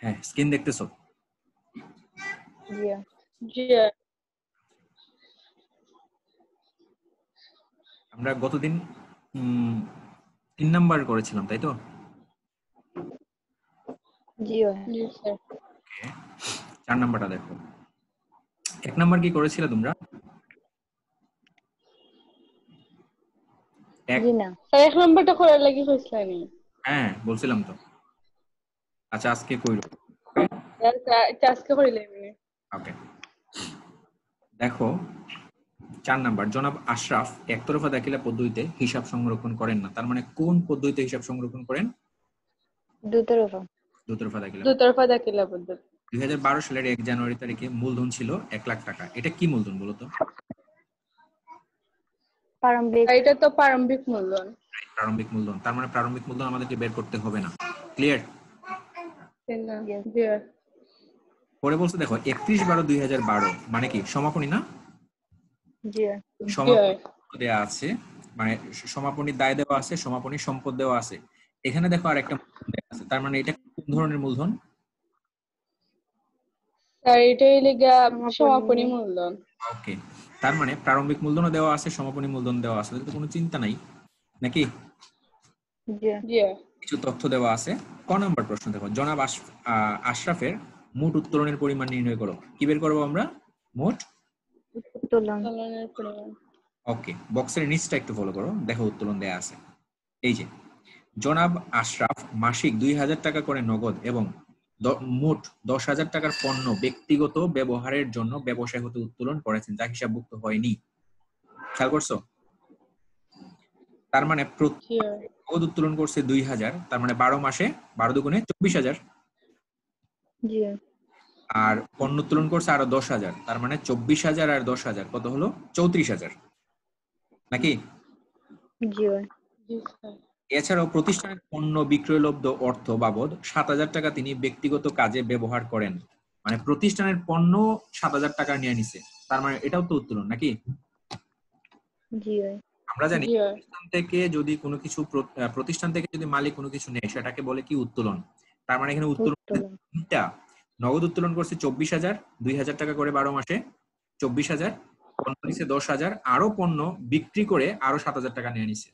হ্যাঁ, স্ক্রিন দেখতেছো? জি জি আমরা গতদিন 3 নাম্বার করেছিলাম, তাই তো? জি জি স্যার। 4 নাম্বারটা দেখো। 1 নাম্বার কি করেছিলে তোমরা? জি না স্যার 1 নাম্বারটা করার লাগি কইছিলাম। হ্যাঁ, বলছিলাম তো। আচ্ছা, আজকে কইরো। আজকে করিলাম আমি। ওকে, দেখো 4 নাম্বার, জনাব আশরাফ একতরফা দাখিলা পদ্ধতিতে হিসাব সংরক্ষণ করেন না। তার মানে কোন পদ্ধতিতে হিসাব সংরক্ষণ করেন? দুতরফা দুতরফা দাখিলা। দুতরফা দাখিলা পদ্ধতি। 2012 সালের 1 জানুয়ারি তারিখে মূলধন ছিল 1 লাখ টাকা। এটা কি মূলধন বলো তো? প্রারম্ভিক এটা তো প্রারম্ভিক মূলধন। প্রারম্ভিক মূলধন। তার মানে প্রারম্ভিক মূলধন আমাদেরকে বের করতে হবে না। ক্লিয়ার? জি পরে বলছে দেখো 31/12/2012 মানে কি সমাপনী না? জি সমাপনী দেওয়া আছে, মানে সমাপনী দায় দেওয়া আছে, সমাপনী সম্পদ দেওয়া আছে। এখানে দেখো আরেকটা মূলধন দেওয়া আছে। তার মানে এটা কোন ধরনের মূলধন? স্যার এটাই লাগা সমাপনী মূলধন। ওকে, তার মানে প্রারম্ভিক মূলধনও দেওয়া আছে, সমাপনী মূলধন দেওয়া আছে, তাহলে তো কোনো চিন্তা নাই নাকি? জি কিছু তথ্য দেওয়া আছে। ক নাম্বার প্রশ্ন দেখো, জনাব আশরাফের মোট উত্তোলনের পরিমাণ নির্ণয় করো। কি বের করবো আমরা? মোট উত্তোলন উত্তোলনের পরিমাণ। ওকে, বক্সের নিচটা একটু ফলো করো, দেখো উত্তোলন দেয়া আছে। এই যে জনাব আশরাফ মাসিক 2000 টাকা করে নগদ এবং মোট 10,000 টাকার পণ্য ব্যক্তিগত ব্যবহারের জন্য ব্যবসায় হতে উত্তোলন করেছেন, যা হিসাবভুক্ত হয়নি। খেয়াল করছো? তার মানে নগদ উত্তোলন করছে 2000, তার মানে 12 মাসে 12 দুগুণে 24,000। জি আর পণ্য উত্তোলন করছে আরো 10,000, তার মানে 24,000 আর 10,000 কত হলো? 34,000 নাকি? জি জি স্যার। এছাড়াও প্রতিষ্ঠানের পণ্য বিক্রয়লব্ধ অর্থ বাবদ 7,000 টাকা তিনি ব্যক্তিগত কাজে ব্যবহার করেন। মানে প্রতিষ্ঠানের পণ্য 7,000 টাকা নিয়ে নিছে, তার মানে এটাও তো উত্তোলন নাকি? জি আমরা জানি জি প্রতিষ্ঠান থেকে যদি কোনো কিছু প্রতিষ্ঠান থেকে যদি মালিক কোনো কিছু নেয় সেটাকে বলে কি? উত্তোলন। তার মানে এখানে উত্তোলন উত্তোলন তিনটা। নগদ উত্তোলন করছে 24,000, 2,000 টাকা করে 12 মাসে 24,000, পণ্য নিছে 10,000, আরো পণ্য বিক্রি করে আরো 7,000 টাকা নিয়ে নিছে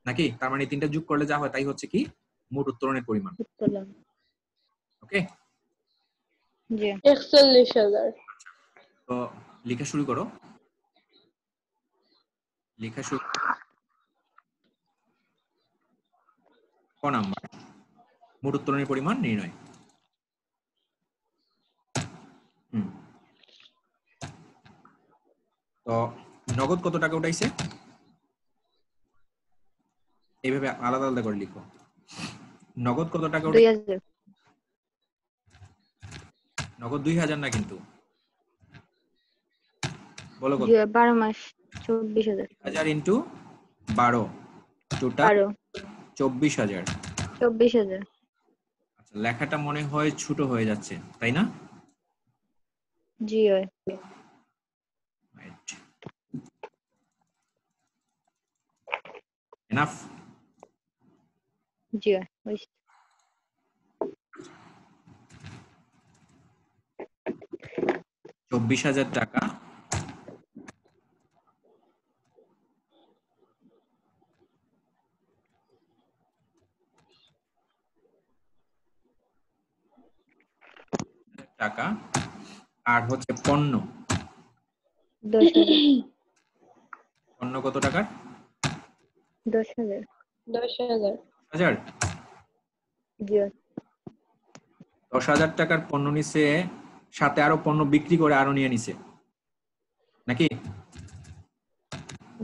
নাকি? তার মানে তিনটা যোগ করলে যা হয় তাই হচ্ছে কি? মোট উত্তোলনের পরিমাণ। উত্তোলন ওকে, জি 41,000। তো লেখা শুরু করো। লেখা শুরু। ক নাম্বার, মোট উত্তোলনের পরিমাণ নির্ণয়। তো নগদ কত টাকা উঠাইছে? এইভাবে আলাদা আলাদা করে লিখো। নগদ কত টাকা উঠাইছে? 2000 নগদ 2,000 না কিন্তু, বলো কত? জি 12 মাস 24,000 1,000 ইন্টু 12, টোটাল 24,000। 24,000 আচ্ছা, লেখাটা মনে হয় ছোট হয়ে যাচ্ছে, তাই না? জি Right. Enough? জি 24,000 টাকা টাকা আর হচ্ছে পণ্য। 10,000 পণ্য কত টাকার? 10,000 10,000। 10,000। জি 10,000 টাকার পণ্য নিছে, সাথে আরো পণ্য বিক্রি করে আরো নিয়ে নিছে নাকি?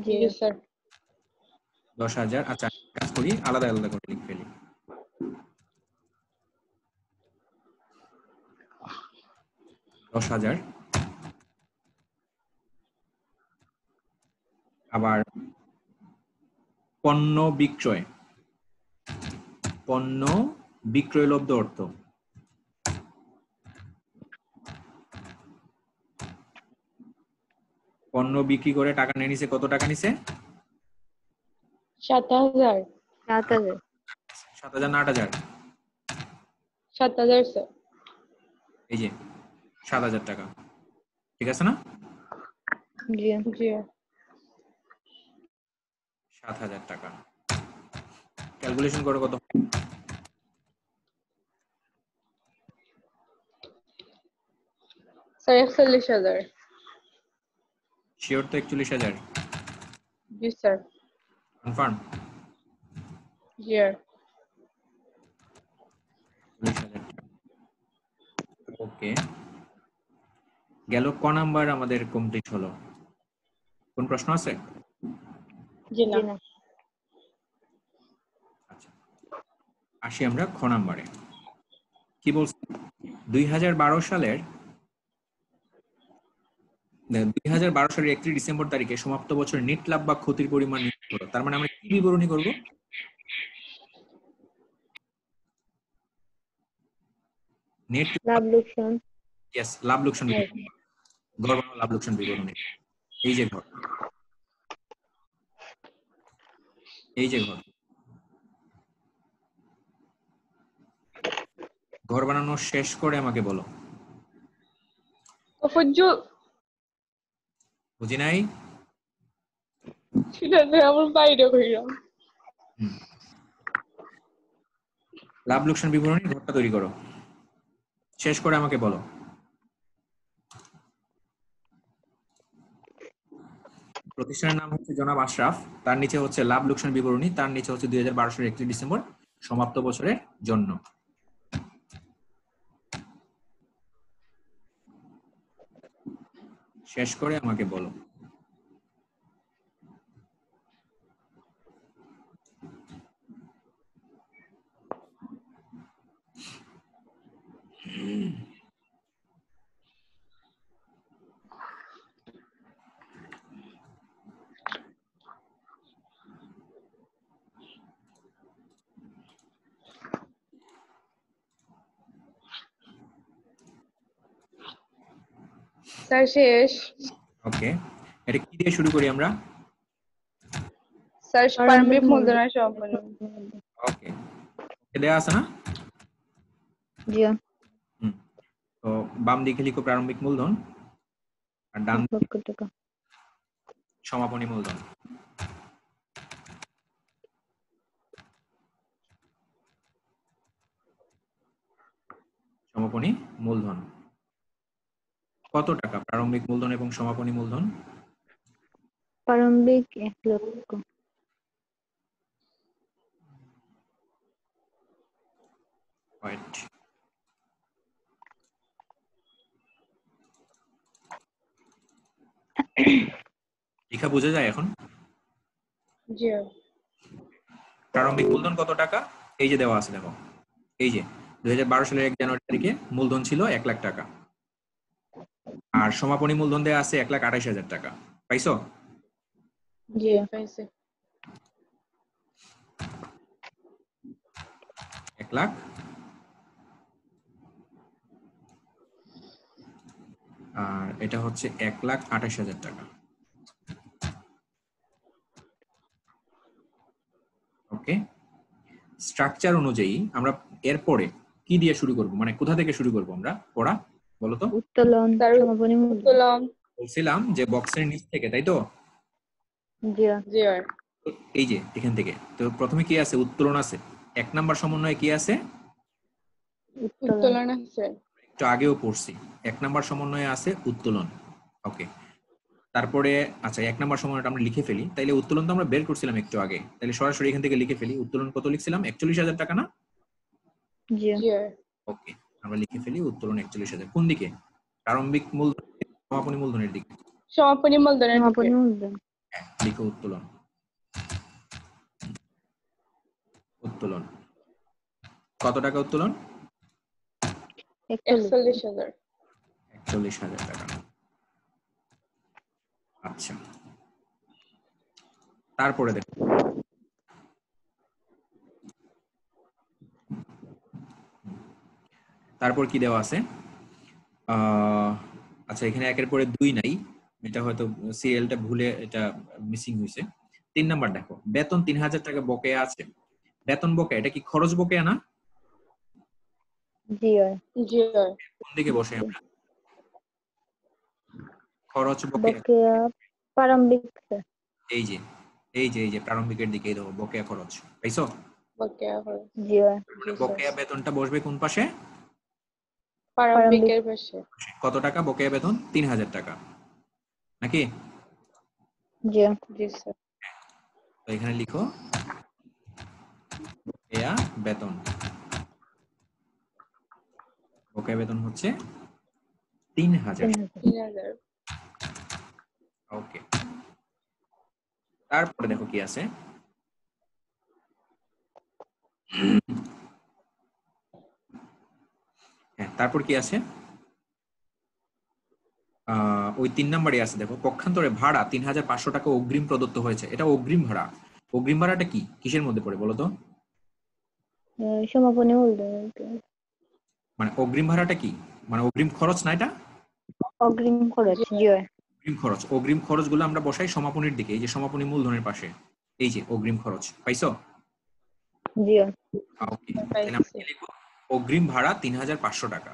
জি জি স্যার। 10,000। আচ্ছা, কাজ করি, আলাদা আলাদা করে লিখে ফেলি। 10,000 আবার পণ্য বিক্রয়, পণ্য বিক্রয়লব্ধ অর্থ। পণ্য বিক্রি করে টাকা নিয়ে নিছে, কত টাকা নিছে? 7,000। 7,000 7,000 না 8,000? 7,000 স্যার। এই যে 7,000 টাকা, ঠিক আছে না? জি। জি 7,000 টাকা। ক্যালকুলেশন করো কত? স্যার 41,000। শিওর তো 41,000? জি স্যার। কনফার্ম? জি স্যার। 41,000 টাকা। ওকে, গেল ক নাম্বার আমাদের কমপ্লিট হলো? কোন প্রশ্ন আছে? জি না। জি না। আচ্ছা, আসি আমরা খ নাম্বারে। কি বলছি? 2012 সালের 31 ডিসেম্বর তারিখে সমাপ্ত বছরের নেট লাভ বা ক্ষতির পরিমাণ নির্ণয় করো। তার মানে আমরা কি বিবরণী করব? নেট লাভ লোকসান। ইয়েস, লাভ লোকসান বিবরণী, গড় বানানো লাভ লোকসান বিবরণী। এই যে ঘর, এই যে ঘর, ঘর বানানো শেষ করে আমাকে বলো। তফজ্জুল বুঝি নাই? ঠিক আছে আমার বাইরে কইরাম। হুম। লাভ লোকসান বিবরণী ঘরটা তৈরি করো, শেষ করে আমাকে বলো। প্রতিষ্ঠানের নাম হচ্ছে জনাব আশরাফ, তার নিচে হচ্ছে লাভ লোকসান বিবরণী, তার নিচে হচ্ছে 2012 সালের 31 ডিসেম্বর সমাপ্ত বছরের জন্য। শেষ করে আমাকে বলো। স্যার শেষ। ওকে, এটা কি দিয়ে শুরু করি আমরা? স্যার প্রারম্ভিক প্রারম্ভিক মূলধন। মূলধনের সম্পন্ন। ওকে, দেয়া আছে না? জি। হুম। তো বাম দিকে লিখো প্রারম্ভিক মূলধন, আর ডান 1 দিকে লক্ষ টাকা। সমাপনী মূলধন। সমাপনী মূলধন কত টাকা? প্রারম্ভিক মূলধন এবং সমাপনী মূলধন প্রারম্ভিক 1 লক্ষ। ওয়েট, লেখা বোঝা যায় এখন? জি প্রারম্ভিক মূলধন কত টাকা? এই যে দেওয়া আছে, দেখো, এই যে 2012 সালের 1 জানুয়ারি তারিখে মূলধন ছিল 1 লাখ টাকা, আর সমাপনী মূলধন দেওয়া আছে 1,28,000 টাকা। পাইছো? জি পাইছি। 1 লাখ, আর এটা হচ্ছে 1,28,000 টাকা। ওকে, স্ট্রাকচার অনুযায়ী আমরা এরপরে কি দিয়ে শুরু করব, মানে কোথা থেকে শুরু করব আমরা পড়া, বলো তো? উত্তোলন, স্যার সমাপনী মূলধন। উত্তোলন। বলছিলাম যে বক্সের নিচ থেকে, তাই তো? জি। জি স্যার। তো এই যে এখান থেকে, তো প্রথমে কি আছে? উত্তোলন আছে। 1 নাম্বার সমন্বয়ে কি আছে? উত্তোলন। উত্তোলন আছে। একটু আগেও পড়ছি, 1 নাম্বার সমন্বয়ে আছে উত্তোলন। ওকে, তারপরে আচ্ছা 1 নাম্বার সমন্বয়টা আমরা লিখে ফেলি, তাইলে উত্তোলন তো আমরা বের করছিলাম একটু আগে, তাহলে সরাসরি এখান থেকে লিখে ফেলি। উত্তোলন কত লিখছিলাম? 41,000 টাকা না? জি। জি স্যার। ওকে, আমরা লিখে ফেলি উত্তোলন 41,000। কোন দিকে? প্রারম্ভিক মূলধন, সমাপনী মূলধনের দিকে। সমাপনী মূলধনের দিকে। সমাপনী মূলধন। হ্যাঁ, লিখো উত্তোলন। উত্তোলন কত টাকা? উত্তোলন 41,000। 41,000 টাকা। আচ্ছা, তারপরে দেখো, তারপর কি দেওয়া আছে? আচ্ছা, এখানে 1 এর পরে 2 নাই, এটা হয়তো সিরিয়ালটা ভুলে এটা মিসিং হয়েছে। 3 নাম্বার দেখো, বেতন 3,000 টাকা বকেয়া আছে। বেতন বকেয়া, এটা কি খরচ বকেয়া না? জি হয়। জি হয়। কোন দিকে বসে আমরা? খরচ বকেয়া, বকেয়া প্রারম্ভিক এই যে এই যে প্রারম্ভিকের দিকে এই দেখো বকেয়া খরচ পাইছো? বকেয়া হয়। জি হয়। জি স্যার। বকেয়া বেতনটা বসবে কোন পাশে? প্রারম্ভিকের পাশে। কত টাকা বকেয়া বেতন? 3000 টাকা নাকি? জি হয়। জি স্যার। তো এখানে লিখো বকেয়া বেতন। বকেয়া বেতন হচ্ছে 3000। 3000। ওকে, তারপরে দেখো কি আছে। হ্যাঁ, তারপর কি আছে? ওই 3 নম্বরে আছে দেখো, পক্ষান্তরে ভাড়া 3500 টাকা অগ্রিম প্রদত্ত হয়েছে। এটা অগ্রিম ভাড়া। অগ্রিম ভাড়াটা কি, কিসের মধ্যে পড়ে বলো তো? সমাপনী মূলধন। মানে অগ্রিম ভাড়াটা কি, মানে অগ্রিম খরচ না এটা? অগ্রিম খরচ। জি জি হয়। অগ্রিম খরচ, অগ্রিম খরচগুলো আমরা বসাই সমাপনীর দিকে, এই যে সমাপনী মূলধনের পাশে, এই যে অগ্রিম খরচ পাইছো? জি হয়। ওকে, তাহলে আমরা পাইছি। কি লিখবো? অগ্রিম ভাড়া 3500 টাকা।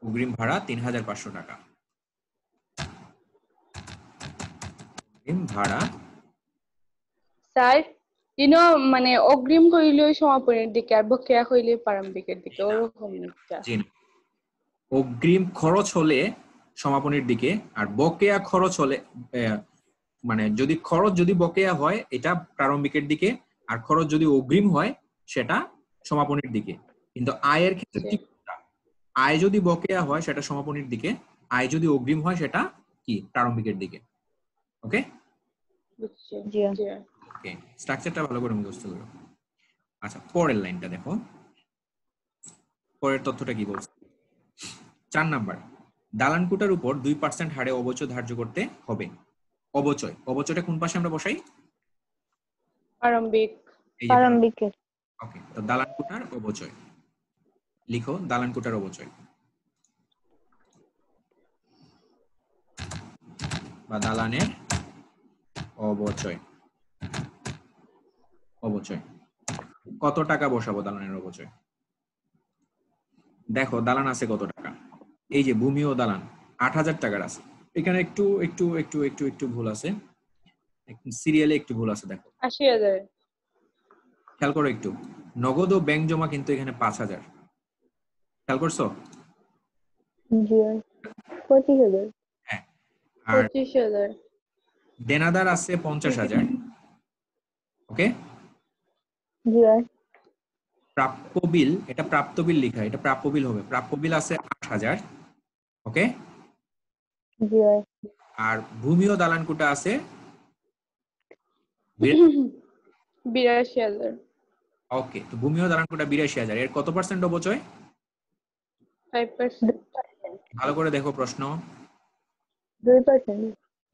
অগ্রিম ভাড়া 3500 টাকা। অগ্রিম ভাড়া, স্যার মানে অগ্রিম কইলে ওই সমাপনের দিকে আর বকেয়া কইলে প্রারম্ভিকের দিকে, ওরকম একটা। জি না, অগ্রিম খরচ হলে সমাপনীর দিকে, আর বকেয়া খরচ হলে মানে যদি খরচ যদি বকেয়া হয় এটা প্রারম্ভিকের দিকে, আর খরচ যদি অগ্রিম হয় সেটা সমাপনীর দিকে। কিন্তু আয়ের ক্ষেত্রে জি। ঠিক উল্টা। আয় যদি বকেয়া হয় সেটা সমাপনীর দিকে, আয় যদি অগ্রিম হয় সেটা কি প্রারম্ভিকের দিকে। ওকে বুঝছি। জি হয়। জি। ওকে, স্ট্রাকচারটা ভালো করে মুখস্থ করো। আচ্ছা, পরের লাইনটা দেখো, পরের তথ্যটা কি বলছে। 4 নাম্বার, দালান কোটার উপর 2% হারে অবচয় ধার্য করতে হবে। অবচয়, অবচয়টা কোন পাশে আমরা বসাই? প্রারম্ভিক। এই যে প্রারম্ভিকের। ওকে, তো দালান কোটার অবচয় লিখো, দালান কোটার অবচয় বা দালানের অবচয়। অবচয় কত টাকা বসাবো দালানের অবচয়? দেখো দালান আছে কত টাকা, এই যে ভূমি ও দালান 8000 টাকার আছে। এখানে একটু একটু একটু একটু একটু ভুল আছে, সিরিয়ালে একটু ভুল আছে। দেখো 80,000। খেয়াল করো একটু, নগদ ও ব্যাংক জমা কিন্তু এখানে 5000। খেয়াল করছো? জি হয়। 25,000। হ্যাঁ, আর 25,000। দেনাদার আছে 50,000। ওকে, জি হয়। প্রাপ্য বিল, এটা প্রাপ্ত বিল লিখা, এটা প্রাপ্য বিল হবে। প্রাপ্য বিল আছে 8000। ওকে, জি হয়। আর ভূমি ও দালান কোটা আছে 82,000। ওকে, তো ভূমি ও দালান কোটা 82,000। এর কত পার্সেন্ট অবচয়? 5%। ভালো করে দেখো প্রশ্ন। 2%।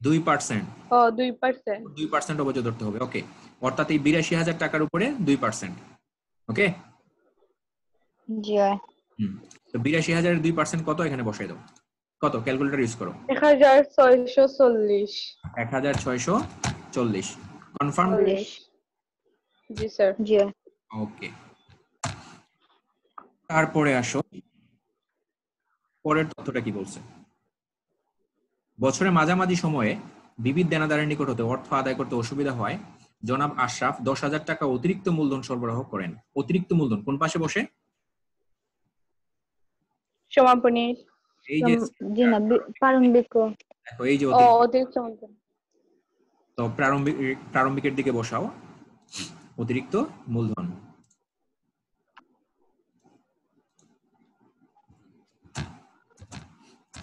2%। ও 2%। 2% অবচয় ধরতে হবে। ওকে, অর্থাৎ এই 82,000 টাকার উপরে 2%। ওকে, জি হয়। তো 82,000 এর 2% কত, এখানে বসাই দাও। কত, ক্যালকুলেটর ইউজ করো। 1640। 1640 কনফার্ম। 40। জি স্যার। জি হয়। ওকে, তারপরে আসো, পরের তথ্যটা কি বলছে। বছরের মাঝামাঝি সময়ে বিবিধ দেনাদারের নিকট হতে অর্থ আদায় করতে অসুবিধা হয় জনাব আশরাফ 10,000 টাকা অতিরিক্ত মূলধন সরবরাহ করেন। অতিরিক্ত মূলধন কোন পাশে বসে? সমাপনী। এই যে জি না, প্রারম্ভিক। দেখো, এই যে ও অতিরিক্ত, অতিরিক্ত মূলধন। তো প্রারম্ভিকের দিকে বসাও অতিরিক্ত মূলধন।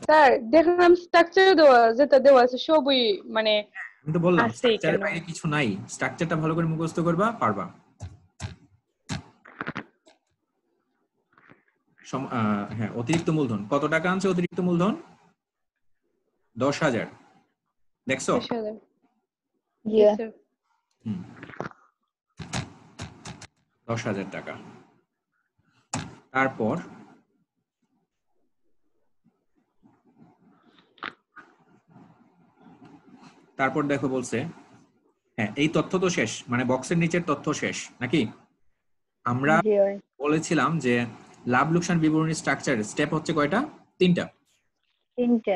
স্যার দেখলাম স্ট্রাকচার দেওয়া, যেটা দেওয়া আছে সবই মানে আমি তো বললাম আছে স্ট্রাকচারের কেন। বাইরে কিছু নাই, স্ট্রাকচারটা ভালো করে মুখস্থ করবা, পারবা। হ্যাঁ, অতিরিক্ত মূলধন কত টাকা আনছে? অতিরিক্ত মূলধন 10,000। দেখছো? 10,000। জি জি হয়। স্যার। 10,000 টাকা। তারপর তারপর দেখো বলছে, হ্যাঁ এই তথ্য তো শেষ, মানে বক্সের নিচের তথ্য শেষ নাকি? আমরা জি হয়। বলেছিলাম যে লাভ লোকসান বিবরণী স্ট্রাকচার স্টেপ হচ্ছে কয়টা? 3টা। তিনটা।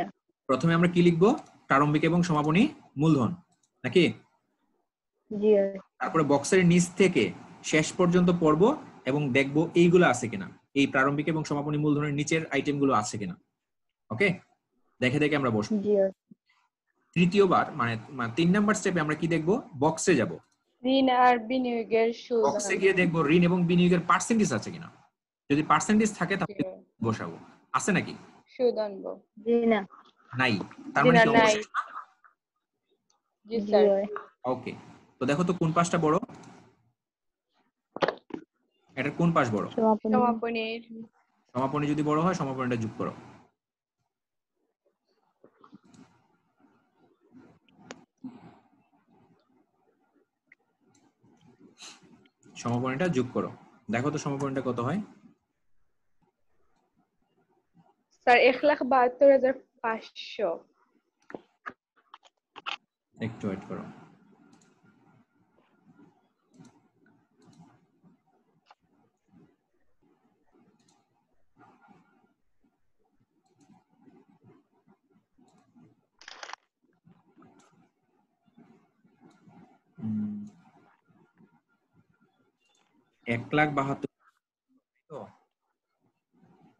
প্রথমে আমরা কি লিখবো? প্রারম্ভিক এবং সমাপনী মূলধন, নাকি? জি ভাই। তারপরে বক্সের নিচ থেকে শেষ পর্যন্ত পড়বো এবং দেখবো এইগুলো আছে কিনা, এই প্রারম্ভিক এবং সমাপনী মূলধনের নিচের আইটেমগুলো আছে কিনা। ওকে, দেখে দেখে আমরা বসবো। জি ভাই। তৃতীয়বার মানে 3 নাম্বার স্টেপে আমরা কি দেখবো? বক্সে যাব। ঋণ আর বিনিয়োগের সুদ বক্সে গিয়ে দেখবো ঋণ এবং বিনিয়োগের পার্সেন্টেজ আছে কিনা। যদি পার্সেন্টেজ থাকে তাহলে আনবো। বসাবো। আছে নাকি? সুদ আনবো। জি না। নাই, তার জি মানে না, কি নাই। অবশেষ না? জি জি স্যার। ভাই। ওকে, তো দেখো তো কোন পাশটা বড়? এটার কোন পাশ বড়? সমাপনী। সমাপনীর। সমাপনী যদি বড় হয় সমাপনীটা যোগ করো। সমাপনীটা যোগ করো, দেখো তো সমাপনীটা কত হয়। স্যার 1,72,500। একটু ওয়েট করো। উম, 1,72,000 তো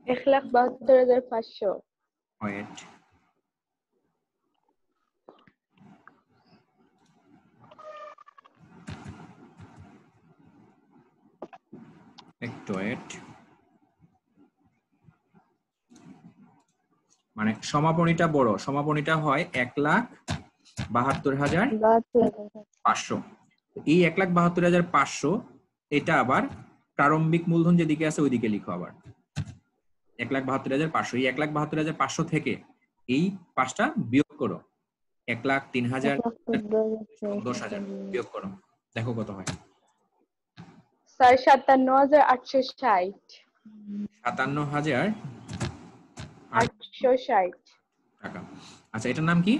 1,72,500। ওয়েট, একটু ওয়েট। মানে সমাপনীটা বড়, সমাপনীটা হয় 1,72,500। এই 1,72,500 এটা আবার প্রারম্ভিক মূলধন যেদিকে আছে ওইদিকে লিখো আবার 1,72,500। এই 1,72,500 থেকে এই পাঁচটা বিয়োগ করো, 1,03,000, 10,000 বিয়োগ করো, দেখো কত হয়। স্যার 57,860। 57,860 টাকা। আচ্ছা, এটার নাম কি?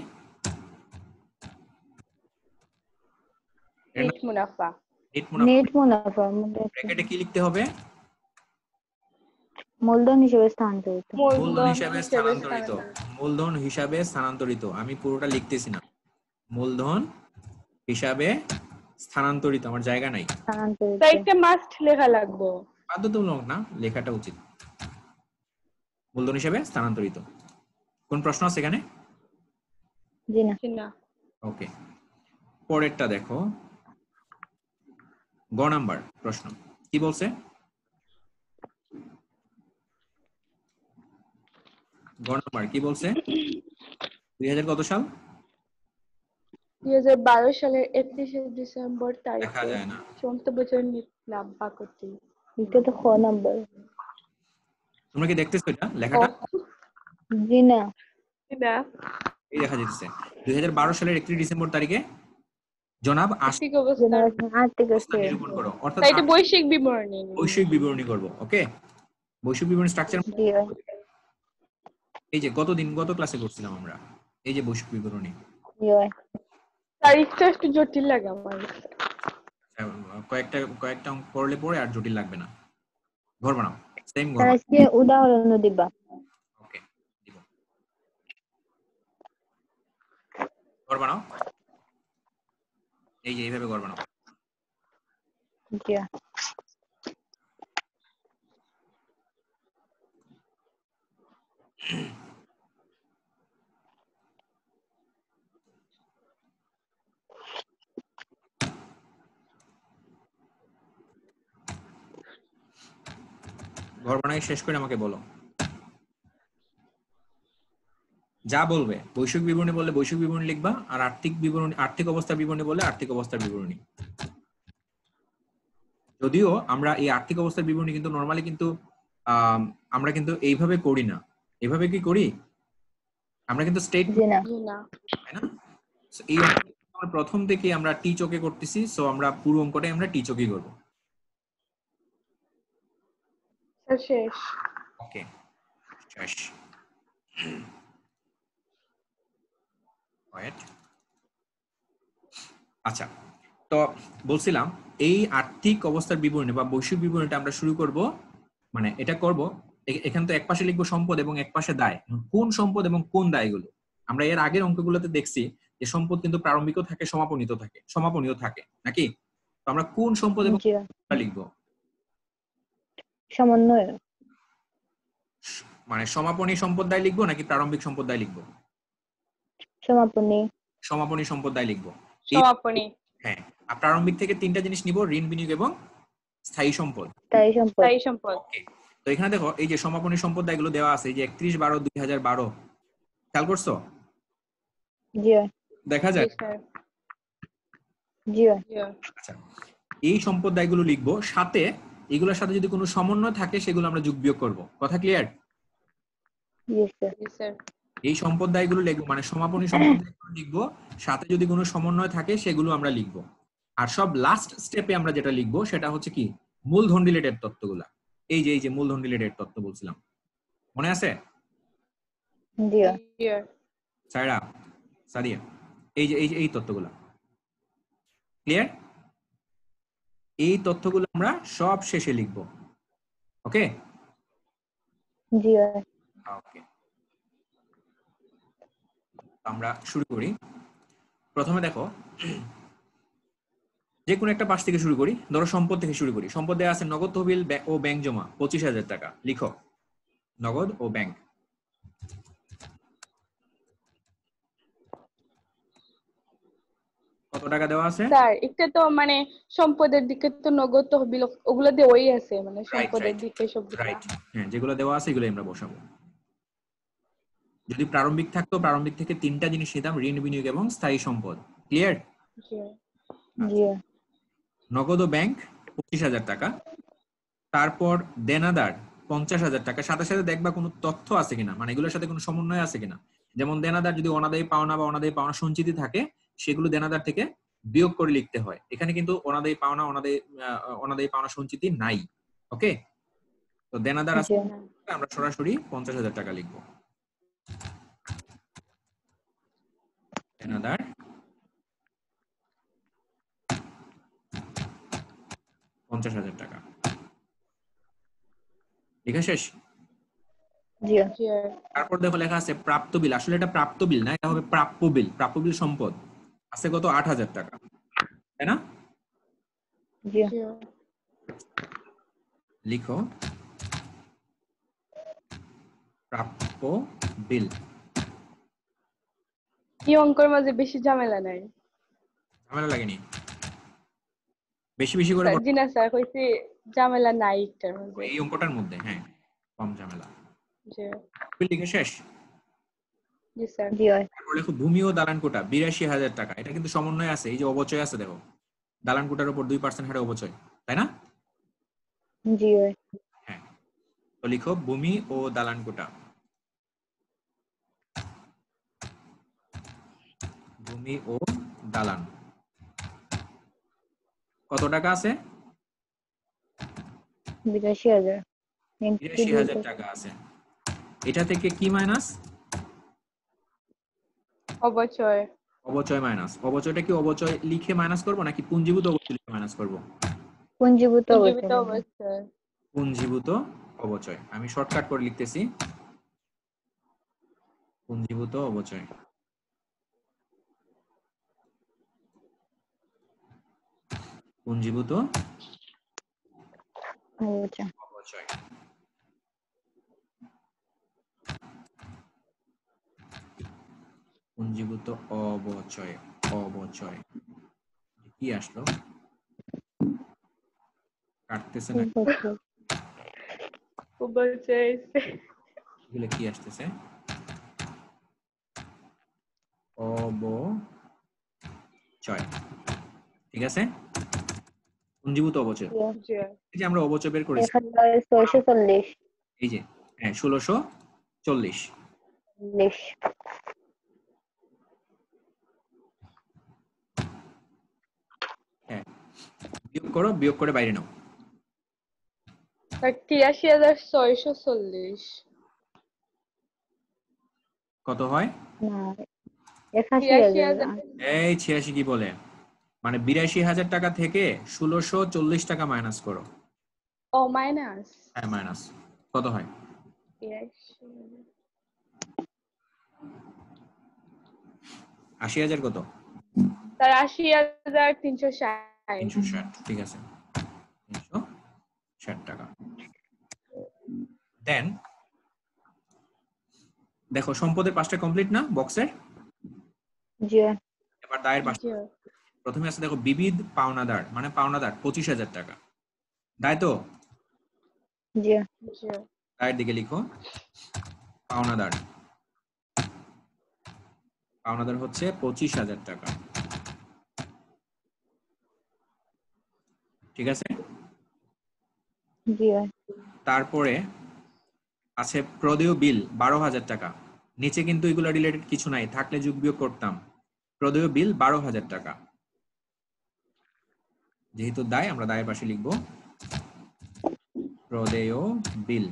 নেট মুনাফা। নেট মুনাফা। ব্র্যাকেটে কি লিখতে হবে? মূলধন হিসেবে স্থানান্তরিত। মূলধন হিসাবে স্থানান্তরিত। মূলধন হিসাবে স্থানান্তরিত, আমি পুরোটা লিখতেছি না। মূলধন হিসাবে স্থানান্তরিত, আমার জায়গা নাই। স্থানান্তরিত। স্যার একটা মাস্ট লেখা লাগবে। বাধ্যতামূলক না, লেখাটা উচিত। মূলধন হিসাবে স্থানান্তরিত। কোন প্রশ্ন আছে এখানে? জি না। জি না। ওকে, পরেরটা দেখো। গ নাম্বার প্রশ্ন কি বলছে? গ নাম্বার কি বলছে? 2000 কত সাল? 2012 সালের 31শে ডিসেম্বর দেখা তারিখে যায় না। চলতি বছর লাভ বা ক্ষতি। এটা তো খ নাম্বার। তোমরা কি দেখতেছো এটা লেখাটা? জি না। না। এই দেখা যাচ্ছে 2012 সালের 31 ডিসেম্বর তারিখে জনাব আর্থিক অবস্থা। আর্থিক অবস্থা নিরূপণ করো, অর্থাৎ এটা বৈশ্বিক বিবরণী। বৈশ্বিক বিবরণী করব। ওকে, বৈশ্বিক বিবরণী স্ট্রাকচার। জি ভাই। এই যে গত ক্লাসে করছিলাম আমরা, এই যে বৈশ্বিক বিবরণী। জি ভাই। তারিখটা একটু জটিল লাগে আমার। কয়েকটা অঙ্ক করলে পরে আর জটিল লাগবে না। ঘর বানাও, সেম ঘর তার বানাও। আজকে উদাহরণ দিবা। ওকে, দিব। ঘর বানাও, এই যে এইভাবে ঘর বানাও। জি। ঘর বানাই শেষ করে আমাকে বলো, যা বলবে। বৈশ্বিক বিবরণী বললে বৈশ্বিক বিবরণী লিখবা, আর আর্থিক বিবরণী, আর্থিক অবস্থার বিবরণী বললে আর্থিক অবস্থার বিবরণী। যদিও আমরা এই আর্থিক অবস্থার বিবরণী কিন্তু নরমালি কিন্তু আমরা কিন্তু এইভাবে করি না। এভাবে কি করি আমরা? কিন্তু স্টেট, জি না। তাই না? So, এই অঙ্কটা প্রথম থেকে আমরা টি চকে করতেছি, সো আমরা পুরো অঙ্কটাই আমরা টি চকেই করব। শেষ। ওকে, শেষ। আচ্ছা, তো বলছিলাম এই আর্থিক অবস্থার বিবরণী বা বৈশ্বিক বিবরণীটা আমরা শুরু করব মানে এটা করব, এখানে তো এক পাশে লিখবো সম্পদ এবং এক পাশে দায়। কোন সম্পদ এবং কোন দায়গুলো? আমরা এর আগের অঙ্কগুলোতে দেখছি যে সম্পদ কিন্তু প্রারম্ভিকও থাকে, সমাপনীয় থাকে নাকি? তো আমরা কোন সম্পদ এবং জি লিখবো? সমন্বয়। মানে সমাপনী সম্পদ দায় লিখবো নাকি প্রারম্ভিক সম্পদ দায় লিখবো? সমাপনী। সমাপনী সম্পদ দায় লিখবো। সমাপনী। হ্যাঁ, আর প্রারম্ভিক থেকে তিনটা জিনিস নিব, ঋণ, বিনিয়োগ এবং স্থায়ী সম্পদ। স্থায়ী সম্পদ। স্থায়ী সম্পদ। ওকে, তো এখানে দেখো এই যে সমাপনী সম্পদ দায়গুলো দেওয়া আছে, এই যে 31/12/2012, খেয়াল করছো? জি দেখা জি যায়। স্যার। জি আচ্ছা, এই সম্পদ দায়গুলো লিখবো, সাথে এগুলোর সাথে যদি কোনো সমন্বয় থাকে সেগুলো আমরা যোগ বিয়োগ করব। কথা ক্লিয়ার? জি স্যার। এই সম্পদ দায়গুলো লিখবো, মানে সমাপনী সম্পদ দায়গুলো লিখবো, সাথে যদি কোনো সমন্বয় থাকে সেগুলো আমরা লিখবো। আর সব লাস্ট স্টেপে আমরা যেটা লিখবো সেটা হচ্ছে কি, মূলধন রিলেটেড তথ্যগুলা। এই যে মূলধন রিলেটেড তথ্য বলছিলাম, মনে আছে? জি সাইরা, সাদিয়া, এই তথ্যগুলা ক্লিয়ার? এই তথ্যগুলো আমরা সব শেষে লিখবো। ওকে জি ওকে, আমরা শুরু করি। প্রথমে দেখো, যে কোনো একটা পাশ থেকে শুরু করি। ধরো সম্পদ থেকে শুরু করি। সম্পদ দেওয়া আছে নগদ তহবিল ও ব্যাংক জমা 25,000 টাকা। লিখো নগদ ও ব্যাংক। কত টাকা দেওয়া আছে? স্যার একটা তো মানে সম্পদের দিকে তো নগদ তহবিল ওগুলো দেওয়াই আছে, মানে রাইট সম্পদের রাইট দিকে সবগুলা। রাইট, হ্যাঁ, যেগুলো দেওয়া আছে এগুলো আমরা বসাবো। যদি প্রারম্ভিক থাকতো, প্রারম্ভিক থেকে তিনটা জিনিস নিতাম, ঋণ, বিনিয়োগ এবং স্থায়ী সম্পদ। ক্লিয়ার? জি জি নগদ ও ব্যাংক 25,000 টাকা। তারপর দেনাদার 50,000 টাকা। সাথে সাথে দেখবা কোনো তথ্য আছে কিনা, মানে এগুলোর সাথে কোনো সমন্বয় আছে কিনা। যেমন দেনাদার যদি অনাদায়ী পাওনা বা অনাদায়ী পাওনা সঞ্চিতি থাকে, সেগুলো দেনাদার থেকে বিয়োগ করে লিখতে হয়। এখানে কিন্তু অনাদায়ী পাওনা, অনাদায়ী পাওনা সঞ্চিতি নাই। ওকে, তো দেনাদার আছে, আমরা সরাসরি 50,000 টাকা লিখবো। দেনাদার 50,000 টাকা। লেখা শেষ? জি জি তারপর দেখো লেখা আছে প্রাপ্ত বিল। আসলে এটা প্রাপ্ত বিল না, এটা হবে প্রাপ্য বিল। প্রাপ্য বিল সম্পদ আছে কত? 8,000 টাকা, তাই না? জি জি লিখো প্রাপ্য বিল। এই অঙ্কের মাঝে বেশি ঝামেলা নাই ঝামেলা লাগেনি, বেশি বেশি করে স্যার। জি না স্যার, কইছি ঝামেলা নাই একটার মাঝে। এই অঙ্কটার মধ্যে, হ্যাঁ, কম ঝামেলা। জি বিল লিখে শেষ। জি স্যার। জি তারপর লেখো ভূমি ও দালান কোটা 82,000 টাকা। এটা কিন্তু সমন্বয় আছে, এই যে অবচয় আছে দেখো, দালান কোটার উপর 2% হারে অবচয়, তাই না? জি হ্যাঁ, তো লিখো ভূমি ও দালান কোটা। ভূমি ও দালান কত টাকা আছে? 82,000 82,000 টাকা আছে। এটা থেকে কি মাইনাস? অবচয়। অবচয় মাইনাস। অবচয়টা কি অবচয় লিখে মাইনাস করব নাকি পুঞ্জীভূত অবচয় লিখে মাইনাস করব? পুঞ্জীভূত পুঞ্জীভূত অবচয়। অবচয়। পুঞ্জীভূত অবচয়। আমি শর্টকাট করে লিখতেছি, পুঞ্জীভূত অবচয়। পুঞ্জীভূত অবচয়। অবচয়। পুঞ্জীভূত অবচয়। অবচয় কি আসলো? কাটতেছে না, অবচয় এগুলো কি আসতেছে? অবচয়, ঠিক আছে, পুঞ্জীভূত অবচয়। জি এই যে আমরা অবচয় বের করেছি, এখানে 640 এই যে, হ্যাঁ, 1640। হ্যাঁ, বিয়োগ করো, বিয়োগ করে বাইরে নাও। 83,640। কত হয়? না ৮১,০০০। এই 86 কি বলে? মানে 82,000 টাকা থেকে 1640 টাকা মাইনাস করো। ও মাইনাস হ্যাঁ মাইনাস কত হয়? ৮০,০০০ কত? তার ৮০,৩৬০। ৩৬০, ঠিক আছে, ৩৬০ টাকা। দেন দেখো সম্পদের পাঁচটা কমপ্লিট না বক্সের? জি এবার দায়ের পাশে প্রথমে আছে দেখো বিবিধ পাওনাদার, মানে পাওনাদার ২৫,০০০ টাকা। দায় তো জি দায়ের দিকে লিখো পাওনাদার, পাওনাদার হচ্ছে ২৫,০০০ টাকা, ঠিক আছে। জি তারপরে আছে প্রদেয় বিল ১২,০০০ টাকা। নিচে কিন্তু এগুলো রিলেটেড কিছু নাই, থাকলে যোগ বিয়োগ করতাম। প্রদেয় বিল ১২,০০০ টাকা, যেহেতু দায় আমরা দায়ের পাশে লিখবো প্রদেয় বিল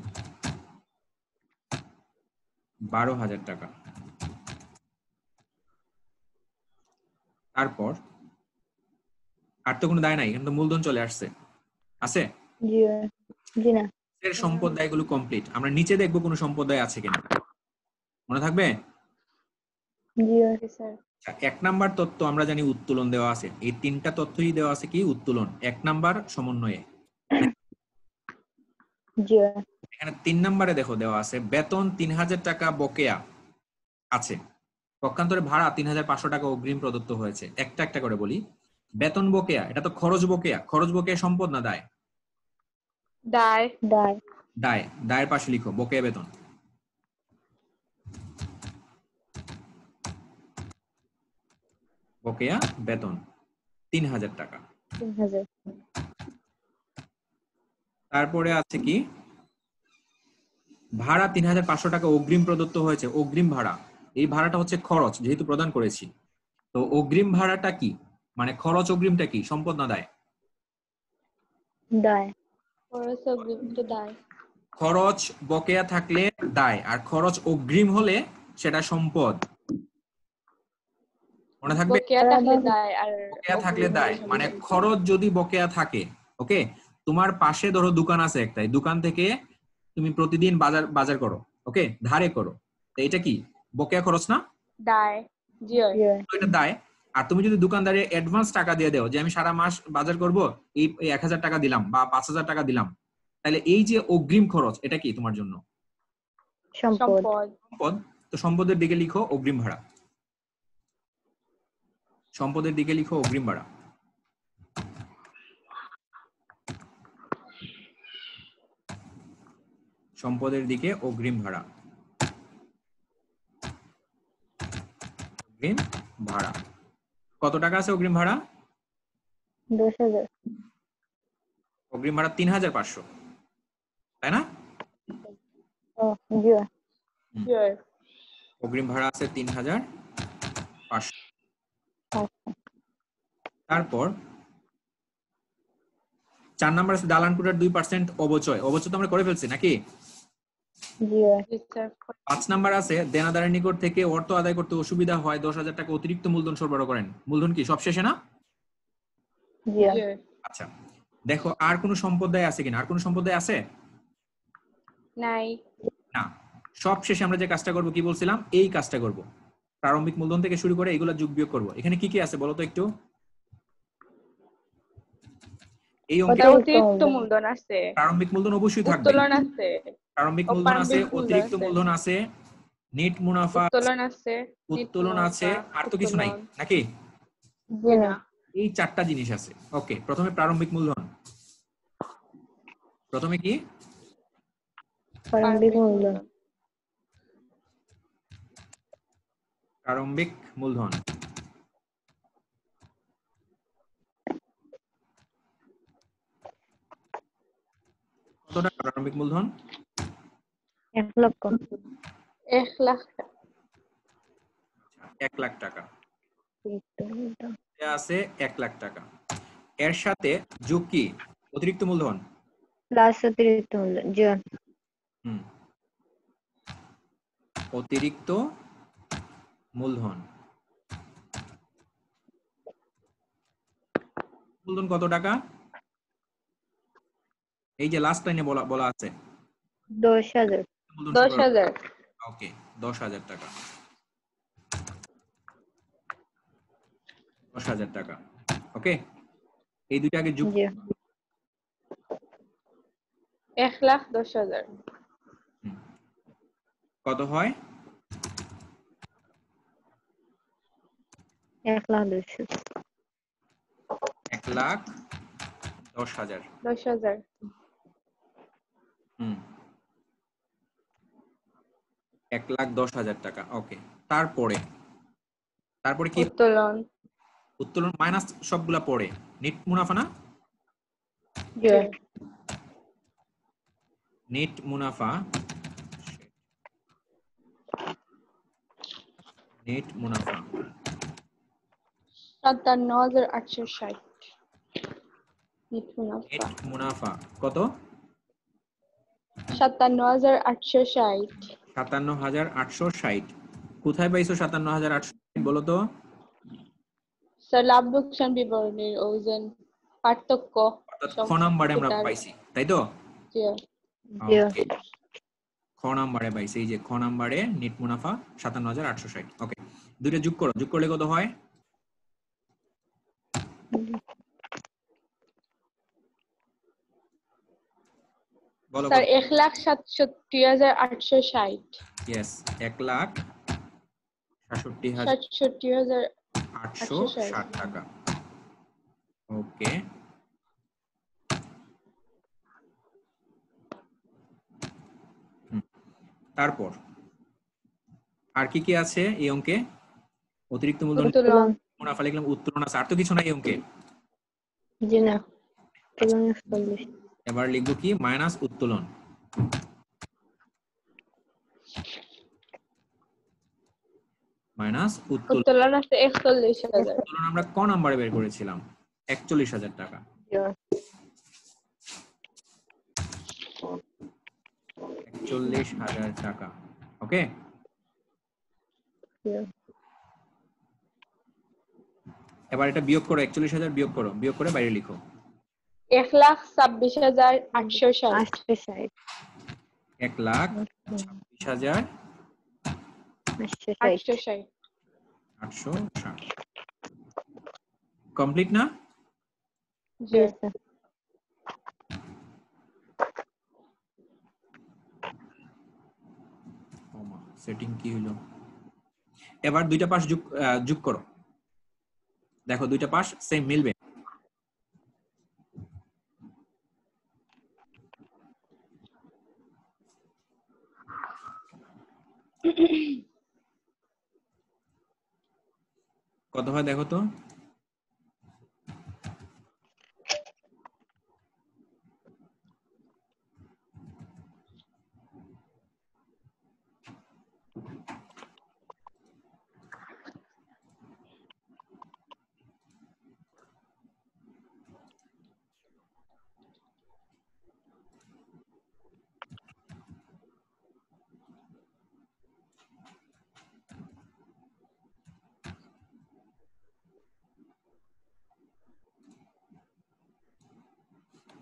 ১২,০০০ টাকা। তারপর আর তো কোনো দায় নাই, কিন্তু মূলধন চলে আসছে, আছে। জি জি না এর সম্পদ দায়গুলো কমপ্লিট। আমরা নিচে দেখবো কোনো সম্পদ দায় আছে কিনা, মনে থাকবে। জি স্যার। আচ্ছা, ১ নাম্বার তথ্য আমরা জানি উত্তোলন দেওয়া আছে, এই তিনটা তথ্যই দেওয়া আছে কি উত্তোলন ১ নাম্বার সমন্বয়ে। জি এখানে ৩ নাম্বারে দেখো দেওয়া আছে বেতন ৩,০০০ টাকা বকেয়া আছে, পক্ষান্তরে ভাড়া ৩,৫০০ টাকা অগ্রিম প্রদত্ত হয়েছে। একটা একটা করে বলি। বেতন বকেয়া, এটা তো খরচ বকেয়া। খরচ বকেয়া সম্পদ না দায়? দায়। দায় দায়, দায়ের পাশে লিখো বকেয়া বেতন। বকেয়া বেতন ৩,০০০ টাকা। ৩,০০০ তারপরে আছে কি ভাড়া ৩,৫০০ টাকা অগ্রিম প্রদত্ত হয়েছে, অগ্রিম ভাড়া। এই ভাড়াটা হচ্ছে খরচ, যেহেতু প্রদান করেছি। তো অগ্রিম ভাড়াটা কি, মানে খরচ অগ্রিমটা কি, সম্পদ না দায়? দায় খরচ অগ্রিম তো দায়। খরচ বকেয়া থাকলে দায়, আর খরচ অগ্রিম হলে সেটা সম্পদ, মনে থাকবে। বকেয়া থাকলে দায় আর বকেয়া থাকলে অগ্রিম হলে দায়, মানে সম্পদ। খরচ যদি বকেয়া থাকে, ওকে। তোমার পাশে ধরো দোকান আছে একটা, এই দোকান থেকে তুমি প্রতিদিন বাজার বাজার করো, ওকে, ধারে করো, তো এটা কি বকেয়া খরচ না? দায়। জি জি তো এটা দায়। আর তুমি যদি দোকানদারে অ্যাডভান্স টাকা দিয়ে দাও যে আমি সারা মাস বাজার করব, এই ১,০০০ টাকা দিলাম বা ৫,০০০ টাকা দিলাম, তাহলে এই যে অগ্রিম খরচ, এটা কি তোমার জন্য সম্পদ সম্পদ। সম্পদ। তো সম্পদের দিকে লিখো অগ্রিম ভাড়া, সম্পদের দিকে লিখো অগ্রিম ভাড়া। সম্পদের দিকে অগ্রিম ভাড়া, অগ্রিম ভাড়া কত টাকা আছে? অগ্রিম ভাড়া ১০,০০০ অগ্রিম ভাড়া ৩,৫০০, তাই না? ও জি জি অগ্রিম ভাড়া আছে ৩,৫০০। তারপর ৪ নাম্বার আছে দালান কোটার ২% অবচয়। অবচয় তো আমরা করে ফেলছি নাকি? জি জি স্যার। ৫ নাম্বার আছে দেনাদারের নিকট থেকে অর্থ আদায় করতে অসুবিধা হয় ১০,০০০ টাকা অতিরিক্ত মূলধন সরবরাহ করেন। মূলধন কি সব শেষে না? জি জি আচ্ছা, দেখো আর কোনো সম্পদ দায় আছে কিনা। আর কোনো সম্পদ দায় আছে নাই। না। সব শেষে আমরা যে কাজটা করব কি বলছিলাম, এই কাজটা করব, প্রারম্ভিক মূলধন থেকে শুরু করে এগুলা যোগ বিয়োগ করব। এখানে কি কি আছে বলো তো একটু। এই অঙ্কে অতিরিক্ত মূলধন আছে, প্রারম্ভিক মূলধন অবশ্যই থাকবে। উত্তোলন আছে, প্রারম্ভিক মূলধন আছে, অপ্রারম্ভিক মূলধন অতিরিক্ত আছে, মূলধন আছে, নেট মুনাফা, উত্তোলন আছে, নিট উত্তোলন আছে, মুনাফা, আর তো কিছু নাই উত্তোলন। নাকি? জি না এই 4টা জিনিস আছে। ওকে, প্রথমে প্রারম্ভিক মূলধন। প্রথমে কি প্রারম্ভিক মূলধন প্রারম্ভিক মূলধন কত টাকা? প্রারম্ভিক মূলধন ১,০০,০০০ 1,00,000 টাকা। 1,00,000 টাকা। এটা আছে 1,00,000 টাকা। এর সাথে যোগ কি অতিরিক্ত মূলধন। প্লাস অতিরিক্ত মূলধন জি হুম, অতিরিক্ত মূলধন। মূলধন কত টাকা? এই যে লাস্ট লাইনে বলা বলা আছে 10,000 10,000 ওকে 10,000 টাকা 10,000 টাকা ওকে এই দুইটা আগে যোগ জি 1,10,000 কত হয় 1,10,000 1,10,000 10,000 1,10,000 টাকা ওকে তারপরে তারপরে কি উত্তোলন উত্তোলন মাইনাস সবগুলা পড়ে নেট মুনাফা না জি নেট মুনাফা নেট মুনাফা 57,860 নেট মুনাফা নেট মুনাফা কত 57,860 57,860 কোথায় পাইছো 57,860 বলো তো স্যার লাভ লোকসান বিবরণীর ওজন পার্থক্য অর্থাৎ খ নাম্বারে আমরা পাইছি তাই তো জি জি ওকে খ নাম্বারে পাইছি এই যে খ নাম্বারে নেট মুনাফা 57,860 ওকে দুইটা যোগ করো যোগ করলে কত হয় বলো স্যার 1,67,860 यस 1,67,860 টাকা ওকে তারপর আর কি কি আছে এই অঙ্কে অতিরিক্ত মূলধন উত্তোলন মুনাফা লিখলাম উত্তোলন আছে আর তো কিছু নাই এই অঙ্কে জি না উত্তোলন 40 এবার লিখবো কি মাইনাস উত্তোলন মাইনাস উত্তোলন উত্তোলন আছে 41,000 উত্তোলন আমরা ক নাম্বারে বের করেছিলাম 41,000 টাকা জি 41,000 টাকা ওকে জি এবার এটা বিয়োগ করো 41,000 বিয়োগ করো বিয়োগ করে বাইরে লিখো 1,26,860 860 1,26,000 860 860 কমপ্লিট না জি সেটিং কি হলো এবার দুইটা পাশ যোগ করো দেখো দুইটা পাশ সেম মিলবে কত হয় দেখো তো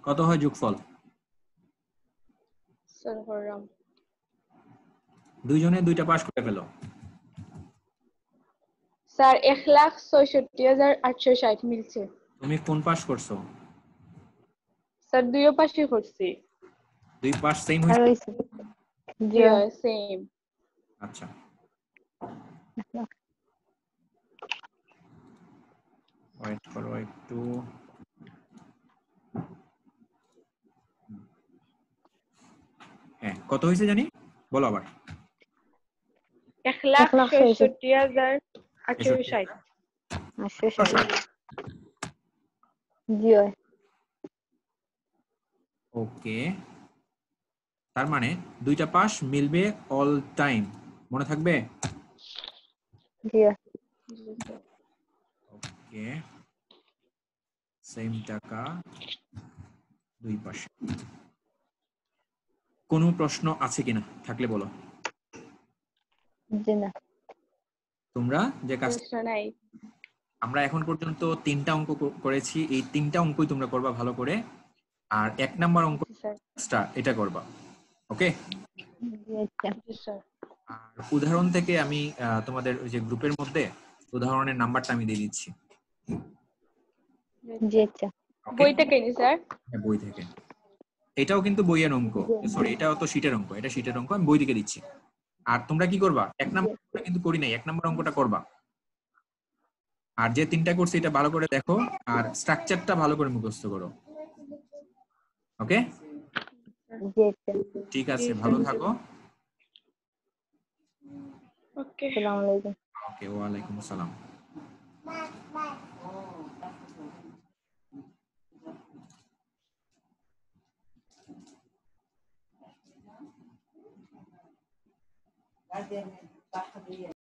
কত হয় যোগফল স্যার হরাম দুইজনে দুইটা পাশ করে ফেলো স্যার 1,66,860 মিলছে তুমি কোন পাশ করছো স্যার দুইও পাশে করছি দুই পাশ সেম আর হয়েছে হইছে জি জি সেম আচ্ছা ওয়েট করো একটু হ্যাঁ কত হয়েছে জানি বলো আবার 1,66,860 860 জি ওকে তার মানে দুইটা পাশ মিলবে অল টাইম মনে থাকবে জি ওকে সেম টাকা দুই পাশে কোনো প্রশ্ন আছে কিনা থাকলে বলো জি না তোমরা যে কাজ প্রশ্ন নাই আমরা এখন পর্যন্ত 3টা অঙ্ক করেছি এই 3টা অঙ্কই তোমরা করবা ভালো করে আর 1 নাম্বার অঙ্ক জি স্যার এক্সট্রা এটা করবা। ওকে? জি আচ্ছা জি স্যার আর উদাহরণ থেকে আমি তোমাদের ওই যে গ্রুপের মধ্যে উদাহরণের নাম্বারটা আমি দিয়ে দিচ্ছি। জি আচ্ছা ওকে? বই থেকে নি স্যার হ্যাঁ, বই থেকে। এটাও কিন্তু বইয়ের অঙ্ক, সরি এটাও তো শীটের অঙ্ক, এটা শীটের অঙ্ক, আমি বই থেকে দিচ্ছি। আর তোমরা কি করবা, 1 নাম্বার অঙ্কটা কিন্তু করি নাই, 1 নাম্বার অঙ্কটা করবা। আর যে 3টা করছি এটা ভালো করে দেখো, আর স্ট্রাকচারটা ভালো করে মুখস্থ করো। ওকে? জি আচ্ছা ঠিক জি আছে, স্যার ভালো থাকো। ওকে আসসালামু আলাইকুম ওকে, ওয়ালাইকুম আসসালাম।